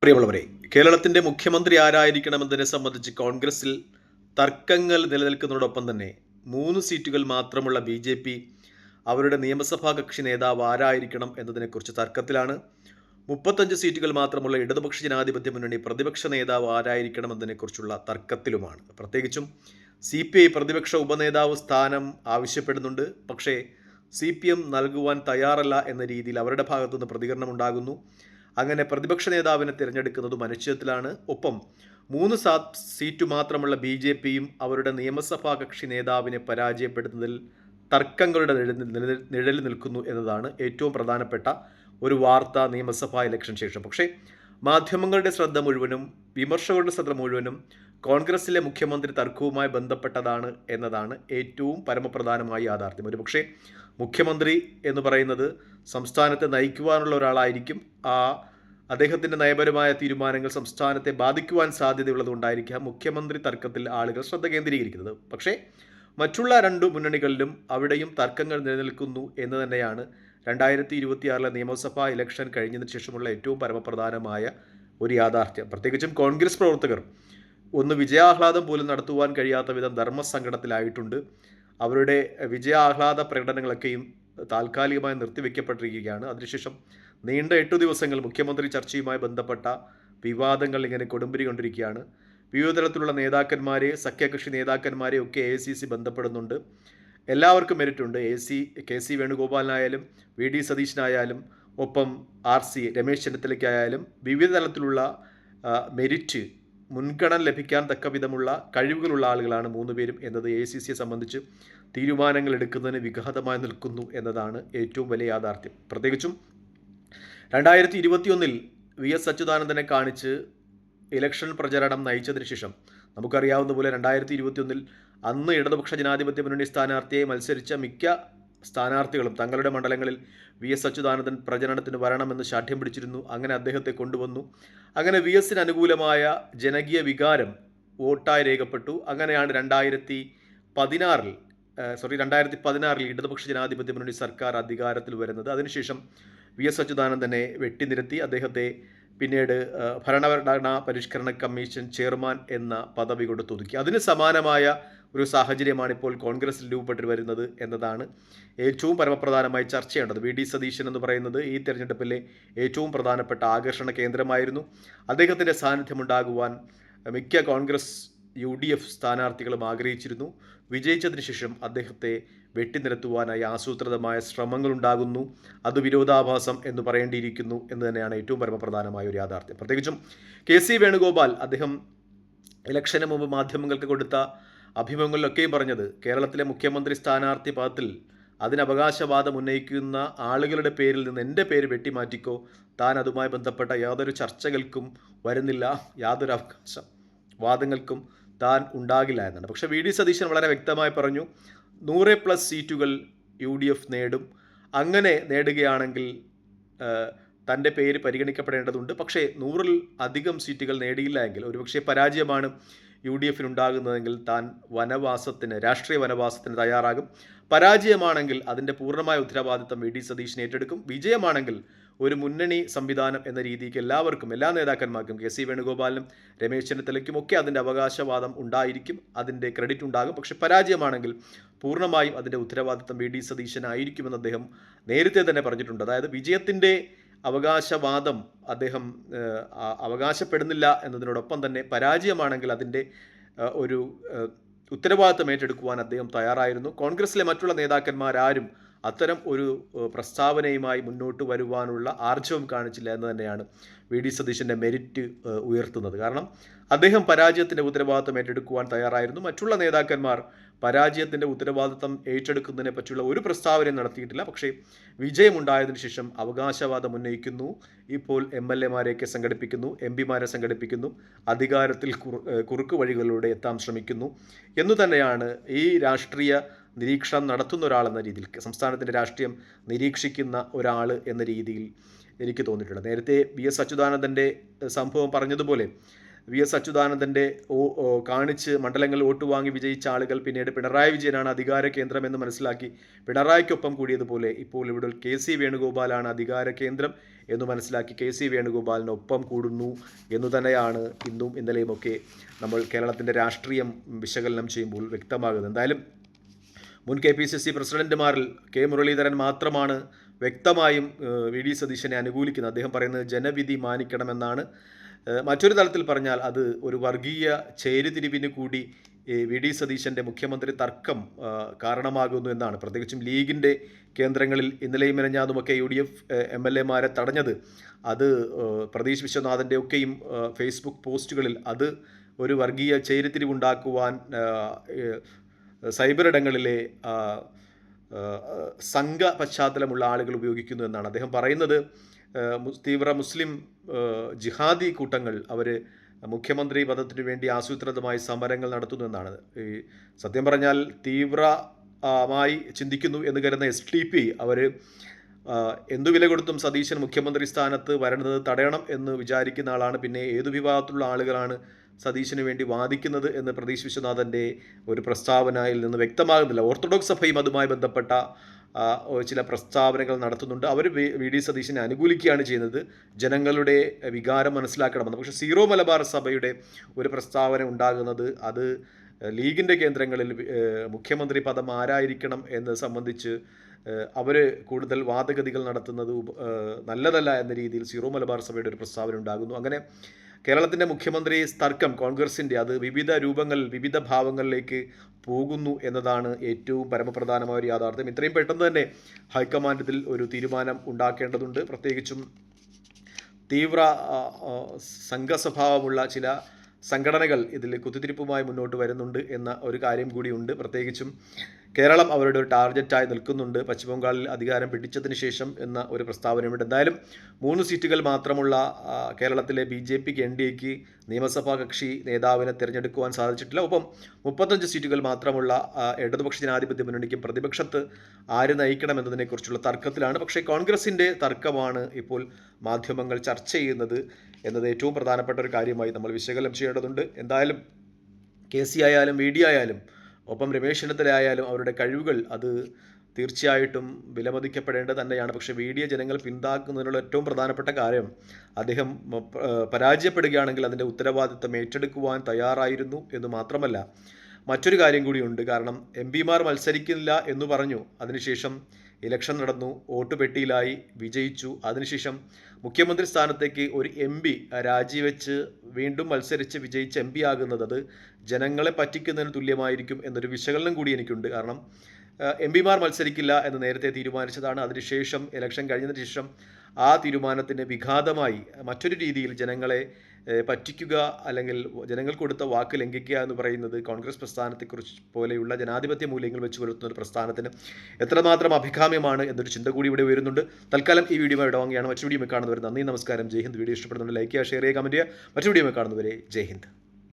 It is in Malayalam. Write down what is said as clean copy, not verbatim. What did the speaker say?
പ്രിയമുള്ളവരെ, കേരളത്തിന്റെ മുഖ്യമന്ത്രി ആരായിരിക്കണമെന്നതിനെ സംബന്ധിച്ച് കോൺഗ്രസിൽ തർക്കങ്ങൾ നിലനിൽക്കുന്നതോടൊപ്പം തന്നെ 3 സീറ്റുകൾ മാത്രമുള്ള ബി.ജെ.പി അവരുടെ നിയമസഭാ കക്ഷി നേതാവ് ആരായിരിക്കണം എന്നതിനെക്കുറിച്ച് തർക്കത്തിലാണ്. 35 സീറ്റുകൾ മാത്രമുള്ള ഇടതുപക്ഷ ജനാധിപത്യ മുന്നണി പ്രതിപക്ഷ നേതാവ് ആരായിരിക്കണം എന്നതിനെക്കുറിച്ചുള്ള തർക്കത്തിലുമാണ്. പ്രത്യേകിച്ചും CPI പ്രതിപക്ഷ ഉപനേതാവ് സ്ഥാനം ആവശ്യപ്പെടുന്നുണ്ട്. പക്ഷേ CPM നൽകുവാൻ തയ്യാറല്ല എന്ന രീതിയിൽ അവരുടെ ഭാഗത്തുനിന്ന് പ്രതികരണം ഉണ്ടാകുന്നു. അങ്ങനെ പ്രതിപക്ഷ നേതാവിനെ തിരഞ്ഞെടുക്കുന്നതും അനിശ്ചിതത്തിലാണ്. ഒപ്പം 3 സീറ്റ് മാത്രമുള്ള ബി.ജെ.പിയും അവരുടെ നിയമസഭാ കക്ഷി നേതാവിനെ പരാജയപ്പെടുത്തുന്നതിൽ തർക്കങ്ങളുടെ നിഴലിൽ നിൽക്കുന്നു എന്നതാണ് ഏറ്റവും പ്രധാനപ്പെട്ട ഒരു വാർത്ത നിയമസഭാ ഇലക്ഷൻ ശേഷം. പക്ഷേ മാധ്യമങ്ങളുടെ ശ്രദ്ധ മുഴുവനും വിമർശകരുടെ ശ്രദ്ധ മുഴുവനും കോൺഗ്രസിലെ മുഖ്യമന്ത്രി തർക്കവുമായി ബന്ധപ്പെട്ടതാണ് എന്നതാണ് ഏറ്റവും പരമപ്രധാനമായ യാഥാർത്ഥ്യം. ഒരുപക്ഷെ മുഖ്യമന്ത്രി എന്ന് പറയുന്നത് സംസ്ഥാനത്തെ നയിക്കുവാനുള്ള ഒരാളായിരിക്കും. അദ്ദേഹത്തിൻ്റെ നയപരമായ തീരുമാനങ്ങൾ സംസ്ഥാനത്തെ ബാധിക്കുവാൻ സാധ്യതയുള്ളതുകൊണ്ടായിരിക്കാം മുഖ്യമന്ത്രി തർക്കത്തിൽ ആളുകൾ ശ്രദ്ധ കേന്ദ്രീകരിക്കുന്നത്. പക്ഷേ മറ്റുള്ള 2 മുന്നണികളിലും അവിടെയും തർക്കങ്ങൾ നിലനിൽക്കുന്നു എന്ന് തന്നെയാണ് 2026 നിയമസഭാ ഇലക്ഷൻ കഴിഞ്ഞതിന് ശേഷമുള്ള ഏറ്റവും പരമപ്രധാനമായ ഒരു യാഥാർത്ഥ്യം. പ്രത്യേകിച്ചും കോൺഗ്രസ് പ്രവർത്തകർ ഒന്ന് വിജയാഹ്ലാദം പോലും നടത്തുവാൻ കഴിയാത്ത വിധം ധർമ്മസങ്കടത്തിലായിട്ടുണ്ട്. അവരുടെ വിജയാഹ്ലാദ പ്രകടനങ്ങളൊക്കെയും താൽക്കാലികമായി നിർത്തിവെക്കപ്പെട്ടിരിക്കുകയാണ്. അതിനുശേഷം നീണ്ട 8 ദിവസങ്ങൾ മുഖ്യമന്ത്രി ചർച്ചയുമായി ബന്ധപ്പെട്ട വിവാദങ്ങൾ ഇങ്ങനെ കൊടുമ്പിരി കൊണ്ടിരിക്കുകയാണ്. വിവിധ തലത്തിലുള്ള നേതാക്കന്മാരെ, സഖ്യകക്ഷി നേതാക്കന്മാരെ ഒക്കെ AICC ബന്ധപ്പെടുന്നുണ്ട്. എല്ലാവർക്കും മെരിറ്റുണ്ട്. KC വേണുഗോപാലിനായാലും VD സതീശനായാലും ഒപ്പം RC രമേശ് ചെന്നിത്തലയ്ക്കായാലും വിവിധ തലത്തിലുള്ള മെരിറ്റ് മുൻഗണന ലഭിക്കാൻ തക്ക വിധമുള്ള കഴിവുകളുള്ള ആളുകളാണ് 3 പേരും എന്നത് AICCയെ സംബന്ധിച്ച് തീരുമാനങ്ങൾ എടുക്കുന്നതിന് വിഘാതമായി നിൽക്കുന്നു എന്നതാണ് ഏറ്റവും വലിയ യാഥാർത്ഥ്യം. പ്രത്യേകിച്ചും 2021 VS അച്യുതാനന്ദനെ കാണിച്ച് ഇലക്ഷൻ പ്രചരണം നയിച്ചതിന് ശേഷം നമുക്കറിയാവുന്ന പോലെ 2021 അന്ന് ഇടതുപക്ഷ ജനാധിപത്യ മുന്നണി സ്ഥാനാർത്ഥിയെ മത്സരിച്ച മിക്ക സ്ഥാനാർത്ഥികളും തങ്ങളുടെ മണ്ഡലങ്ങളിൽ VS അച്യുതാനന്ദൻ പ്രചരണത്തിന് വരണമെന്ന് ശാഠ്യം പിടിച്ചിരുന്നു. അങ്ങനെ അദ്ദേഹത്തെ കൊണ്ടുവന്നു. അങ്ങനെ VSന് അനുകൂലമായ ജനകീയ വികാരം വോട്ടായി രേഖപ്പെട്ടു. അങ്ങനെയാണ് 2016 ഇടതുപക്ഷ ജനാധിപത്യ മുന്നണി സർക്കാർ അധികാരത്തിൽ വരുന്നത്. അതിനുശേഷം VS അച്യുതാനന്ദനെ വെട്ടിനിരത്തി അദ്ദേഹത്തെ പിന്നീട് ഭരണഘടനാ പരിഷ്കരണ കമ്മീഷൻ ചെയർമാൻ എന്ന പദവി കൊടുത്ത് ഒതുക്കി. അതിന് സമാനമായ ഒരു സാഹചര്യമാണ് ഇപ്പോൾ കോൺഗ്രസിൽ രൂപപ്പെട്ട് വരുന്നത് എന്നതാണ് ഏറ്റവും പരമപ്രധാനമായി ചർച്ച ചെയ്യേണ്ടത്. VD സതീശൻ എന്ന് പറയുന്നത് ഈ തെരഞ്ഞെടുപ്പിലെ ഏറ്റവും പ്രധാനപ്പെട്ട ആകർഷണ കേന്ദ്രമായിരുന്നു. അദ്ദേഹത്തിൻ്റെ സാന്നിധ്യമുണ്ടാകുവാൻ മിക്ക കോൺഗ്രസ് UDF സ്ഥാനാർത്ഥികളും ആഗ്രഹിച്ചിരുന്നു. വിജയിച്ചതിന് ശേഷം അദ്ദേഹത്തെ വെട്ടിനിരത്തുവാനായി ആസൂത്രിതമായ ശ്രമങ്ങളുണ്ടാകുന്നു. അത് വിരോധാഭാസം എന്ന് പറയേണ്ടിയിരിക്കുന്നു എന്ന് തന്നെയാണ് ഏറ്റവും പരമപ്രധാനമായ ഒരു യാഥാർത്ഥ്യം. പ്രത്യേകിച്ചും KC വേണുഗോപാൽ അദ്ദേഹം ഇലക്ഷന് മുമ്പ് മാധ്യമങ്ങൾക്ക് കൊടുത്ത അഭിമുഖങ്ങളിലൊക്കെയും പറഞ്ഞത് കേരളത്തിലെ മുഖ്യമന്ത്രി സ്ഥാനാർത്ഥി പദത്തിൽ അതിന് അവകാശവാദം ഉന്നയിക്കുന്ന ആളുകളുടെ പേരിൽ നിന്ന് എൻ്റെ പേര് വെട്ടിമാറ്റിക്കോ, താൻ അതുമായി ബന്ധപ്പെട്ട യാതൊരു ചർച്ചകൾക്കും വരുന്നില്ല, യാതൊരു വാദങ്ങൾക്കും താൻ ഉണ്ടാകില്ല എന്നാണ്. പക്ഷേ VD സതീശൻ വളരെ വ്യക്തമായി പറഞ്ഞു 100+ സീറ്റുകൾ UDF നേടും. അങ്ങനെ നേടുകയാണെങ്കിൽ തൻ്റെ പേര് പരിഗണിക്കപ്പെടേണ്ടതുണ്ട്. പക്ഷേ 100-ൽ അധികം സീറ്റുകൾ നേടിയില്ല എങ്കിൽ ഒരുപക്ഷെ പരാജയമാണ് UDFനുണ്ടാകുന്നതെങ്കിൽ താൻ രാഷ്ട്രീയ വനവാസത്തിന് തയ്യാറാകും. പരാജയമാണെങ്കിൽ അതിൻ്റെ പൂർണ്ണമായ ഉത്തരവാദിത്തം VD സതീശൻ ഏറ്റെടുക്കും. വിജയമാണെങ്കിൽ ഒരു മുന്നണി സംവിധാനം എന്ന രീതിക്ക് എല്ലാ നേതാക്കന്മാർക്കും KC വേണുഗോപാലിനും രമേശ് ചെന്നിത്തലയ്ക്കും ഒക്കെ അതിൻ്റെ അവകാശവാദം ഉണ്ടായിരിക്കും, അതിൻ്റെ ക്രെഡിറ്റ് ഉണ്ടാകും. പക്ഷെ പരാജയമാണെങ്കിൽ പൂർണ്ണമായും അതിൻ്റെ ഉത്തരവാദിത്തം VD സതീശനായിരിക്കുമെന്ന് അദ്ദേഹം നേരത്തെ തന്നെ പറഞ്ഞിട്ടുണ്ട്. അതായത് വിജയത്തിൻ്റെ അവകാശവാദം അദ്ദേഹം അവകാശപ്പെടുന്നില്ല എന്നതിനോടൊപ്പം തന്നെ പരാജയമാണെങ്കിൽ അതിൻ്റെ ഒരു ഉത്തരവാദിത്തം ഏറ്റെടുക്കുവാൻ അദ്ദേഹം തയ്യാറായിരുന്നു. കോൺഗ്രസിലെ മറ്റുള്ള നേതാക്കന്മാരാരും അത്തരം ഒരു പ്രസ്താവനയുമായി മുന്നോട്ട് വരുവാനുള്ള ആർജവം കാണിച്ചില്ല എന്ന് തന്നെയാണ് VD സതീശൻ്റെ മെരിറ്റ് ഉയർത്തുന്നത്. കാരണം അദ്ദേഹം പരാജയത്തിൻ്റെ ഉത്തരവാദിത്തം ഏറ്റെടുക്കുവാൻ തയ്യാറായിരുന്നു. മറ്റുള്ള നേതാക്കന്മാർ പരാജയത്തിൻ്റെ ഉത്തരവാദിത്തം ഏറ്റെടുക്കുന്നതിനെ പറ്റിയുള്ള ഒരു പ്രസ്താവനയും നടത്തിയിട്ടില്ല. പക്ഷേ വിജയമുണ്ടായതിനു ശേഷം അവകാശവാദം ഉന്നയിക്കുന്നു. ഇപ്പോൾ MLA-മാരെയൊക്കെ സംഘടിപ്പിക്കുന്നു, MP-മാരെ സംഘടിപ്പിക്കുന്നു, അധികാരത്തിൽ കുറുക്ക് വഴികളിലൂടെ എത്താൻ ശ്രമിക്കുന്നു എന്നു തന്നെയാണ് ഈ രാഷ്ട്രീയ നിരീക്ഷണം നടത്തുന്ന ഒരാളെന്ന രീതിയിൽ, സംസ്ഥാനത്തിൻ്റെ രാഷ്ട്രീയം നിരീക്ഷിക്കുന്ന ഒരാൾ എന്ന രീതിയിൽ എനിക്ക് തോന്നിയിട്ടുണ്ട്. നേരത്തെ VS അച്യുതാനന്ദൻ്റെ സംഭവം പറഞ്ഞതുപോലെ VS അച്യുതാനന്ദൻ്റെ കാണിച്ച് മണ്ഡലങ്ങളിൽ വോട്ട് വാങ്ങി വിജയിച്ച ആളുകൾ പിന്നീട് പിണറായി വിജയനാണ് അധികാര കേന്ദ്രമെന്ന് മനസ്സിലാക്കി പിണറായിക്കൊപ്പം കൂടിയതുപോലെ ഇപ്പോൾ ഇവിടെ KC വേണുഗോപാലാണ് അധികാര കേന്ദ്രം എന്ന് മനസ്സിലാക്കി KC വേണുഗോപാലിനൊപ്പം കൂടുന്നു എന്നു തന്നെയാണ് ഇന്നും ഇന്നലെയുമൊക്കെ നമ്മൾ കേരളത്തിൻ്റെ രാഷ്ട്രീയം വിശകലനം ചെയ്യുമ്പോൾ വ്യക്തമാകുന്നത്. എന്തായാലും മുൻ KPCC പ്രസിഡന്റുമാരിൽ മുരളീധരൻ മാത്രമാണ് വ്യക്തമായും VD സതീശനെ അനുകൂലിക്കുന്നത്. അദ്ദേഹം പറയുന്നത് ജനവിധി മാനിക്കണമെന്നാണ്. മറ്റൊരു തലത്തിൽ പറഞ്ഞാൽ അത് ഒരു വർഗീയ ചേരിതിരിവിന് കൂടി VD സതീശൻ്റെ മുഖ്യമന്ത്രി തർക്കം കാരണമാകുന്നു എന്നാണ്. പ്രത്യേകിച്ചും ലീഗിൻ്റെ കേന്ദ്രങ്ങളിൽ ഇന്നലെയും മെനഞ്ഞാതുമൊക്കെ UDF MLA മാരെ തടഞ്ഞത് അത് പ്രതീഷ് വിശ്വനാഥൻ്റെ ഒക്കെയും ഫേസ്ബുക്ക് പോസ്റ്റുകളിൽ അത് ഒരു വർഗീയ ചേരിതിരിവുണ്ടാക്കുവാൻ സൈബർ ഇടങ്ങളിലെ സംഘ പശ്ചാത്തലമുള്ള ആളുകൾ ഉപയോഗിക്കുന്നു എന്നാണ് അദ്ദേഹം പറയുന്നത്. തീവ്ര മുസ്ലിം ജിഹാദി കൂട്ടങ്ങൾ അവർ മുഖ്യമന്ത്രി പദത്തിനു വേണ്ടി ആസൂത്രിതമായി സമരങ്ങൾ നടത്തുന്നു എന്നാണ്. ഈ സത്യം പറഞ്ഞാൽ തീവ്രമായി ചിന്തിക്കുന്നു എന്ന് കരുതുന്ന SDP അവർ എന്തു വില കൊടുത്തും സതീശൻ മുഖ്യമന്ത്രി സ്ഥാനത്ത് വരുന്നത് തടയണം എന്ന് വിചാരിക്കുന്ന ആളാണ്. പിന്നെ ഏതു വിഭാഗത്തിലുള്ള ആളുകളാണ് സതീശന് വേണ്ടി വാദിക്കുന്നത് എന്ന് പ്രതീഷ് വിശ്വനാഥൻ്റെ ഒരു പ്രസ്താവനയിൽ നിന്ന് വ്യക്തമാകുന്നില്ല. ഓർത്തഡോക്സ് സഭയും അതുമായി ബന്ധപ്പെട്ട ചില പ്രസ്താവനകൾ നടത്തുന്നുണ്ട്. അവർ VD സതീശനെ അനുകൂലിക്കുകയാണ് ചെയ്യുന്നത്. ജനങ്ങളുടെ വികാരം മനസ്സിലാക്കണമെന്ന്. പക്ഷേ സീറോ മലബാർ സഭയുടെ ഒരു പ്രസ്താവന ഉണ്ടാകുന്നത് അത് ലീഗിൻ്റെ കേന്ദ്രങ്ങളിൽ മുഖ്യമന്ത്രി പദം ആരായിരിക്കണം എന്നത് സംബന്ധിച്ച് അവർ കൂടുതൽ വാദഗതികൾ നടത്തുന്നത് നല്ലതല്ല എന്ന രീതിയിൽ സീറോ മലബാർ സഭയുടെ ഒരു പ്രസ്താവന ഉണ്ടാകുന്നു. അങ്ങനെ കേരളത്തിൻ്റെ മുഖ്യമന്ത്രി തർക്കം കോൺഗ്രസിൻ്റെ അത് വിവിധ രൂപങ്ങൾ വിവിധ ഭാവങ്ങളിലേക്ക് പോകുന്നു എന്നതാണ് ഏറ്റവും പരമപ്രധാനമായ ഒരു യാഥാർത്ഥ്യം. ഇത്രയും പെട്ടെന്ന് തന്നെ ഹൈക്കമാൻഡിൽ ഒരു തീരുമാനം ഉണ്ടാക്കേണ്ടതുണ്ട്. പ്രത്യേകിച്ചും തീവ്ര സംഘസ്വഭാവമുള്ള ചില സംഘടനകൾ ഇതിൽ കുത്തിത്തിരിപ്പുമായി മുന്നോട്ട് വരുന്നുണ്ട് എന്ന ഒരു കാര്യം കൂടിയുണ്ട്. പ്രത്യേകിച്ചും കേരളം അവരുടെ ഒരു ടാർഗറ്റായി നിൽക്കുന്നുണ്ട് പശ്ചിമബംഗാളിൽ അധികാരം പിടിച്ചതിന് ശേഷം എന്ന ഒരു പ്രസ്താവനയുണ്ട്. എന്തായാലും 3 സീറ്റുകൾ മാത്രമുള്ള കേരളത്തിലെ BJPക്ക് NDAക്ക് നിയമസഭാ കക്ഷി നേതാവിനെ തിരഞ്ഞെടുക്കുവാൻ സാധിച്ചിട്ടില്ല. ഒപ്പം 35 സീറ്റുകൾ മാത്രമുള്ള ഇടതുപക്ഷ ജനാധിപത്യ മുന്നണിക്കും പ്രതിപക്ഷത്ത് ആര് നയിക്കണമെന്നതിനെക്കുറിച്ചുള്ള തർക്കത്തിലാണ്. പക്ഷേ കോൺഗ്രസിൻ്റെ തർക്കമാണ് ഇപ്പോൾ മാധ്യമങ്ങൾ ചർച്ച ചെയ്യുന്നത് എന്നത് ഏറ്റവും പ്രധാനപ്പെട്ട ഒരു കാര്യമായി നമ്മൾ വിശകലനം ചെയ്യേണ്ടതുണ്ട്. എന്തായാലും KC ആയാലും VD ആയാലും ഒപ്പം രമേശ് ചെന്നിത്തല ആയാലും അവരുടെ കഴിവുകൾ അത് തീർച്ചയായിട്ടും വിലമതിക്കപ്പെടേണ്ടത് തന്നെയാണ്. പക്ഷേ VD ജനങ്ങൾ പിന്താക്കുന്നതിനുള്ള ഏറ്റവും പ്രധാനപ്പെട്ട കാര്യം അദ്ദേഹം പരാജയപ്പെടുകയാണെങ്കിൽ അതിൻ്റെ ഉത്തരവാദിത്തം ഏറ്റെടുക്കുവാൻ തയ്യാറായിരുന്നു എന്ന് മാത്രമല്ല മറ്റൊരു കാര്യം കൂടിയുണ്ട്. കാരണം MP മാർ മത്സരിക്കില്ല എന്ന് പറഞ്ഞു, അതിനുശേഷം ഇലക്ഷൻ നടന്നു, വോട്ട് പെട്ടിയിലായി, വിജയിച്ചു. അതിനുശേഷം മുഖ്യമന്ത്രി സ്ഥാനത്തേക്ക് ഒരു MP രാജിവെച്ച് വീണ്ടും മത്സരിച്ച് വിജയിച്ച് MP ആകുന്നത് അത് ജനങ്ങളെ പറ്റിക്കുന്നതിന് തുല്യമായിരിക്കും എന്നൊരു വിശകലനം കൂടി എനിക്കുണ്ട്. കാരണം MP മാർ മത്സരിക്കില്ല എന്ന് നേരത്തെ തീരുമാനിച്ചതാണ്. അതിനുശേഷം ഇലക്ഷൻ കഴിഞ്ഞതിന് ശേഷം ആ തീരുമാനത്തിന് വിഘാതമായി മറ്റൊരു രീതിയിൽ ജനങ്ങളെ പറ്റിക്കുക അല്ലെങ്കിൽ ജനങ്ങൾ കൊടുത്ത വാക്ക് ലംഘിക്കുക എന്ന് പറയുന്നത് കോൺഗ്രസ് പ്രസ്ഥാനത്തെക്കുറിച്ച് പോലെയുള്ള ജനാധിപത്യ മൂല്യങ്ങൾ വെച്ച് പുലർത്തുന്ന ഒരു പ്രസ്ഥാനത്തിന് എത്രമാത്രം അഭികാമ്യമാണ് എന്നൊരു ചിന്ത കൂടി ഇവിടെ വരുന്നുണ്ട്. തൽക്കാലം ഈ വീഡിയോ ഇടവാങ്ങിയാണ്. മറ്റു വീഡിയോ കാണുന്നവരെ നന്ദി, നമസ്കാരം, ജയ് ഹിന്ദ്. വീഡിയോ ഇഷ്ടപ്പെടുന്നുണ്ട് ലൈക്ക് ചെയ്യുക, ഷെയർ ചെയ്യുക, കമൻറ്റ് ചെയ്യുക. മറ്റു വീഡിയോ കാണുന്നവരെ ജയ് ഹിന്ദ്.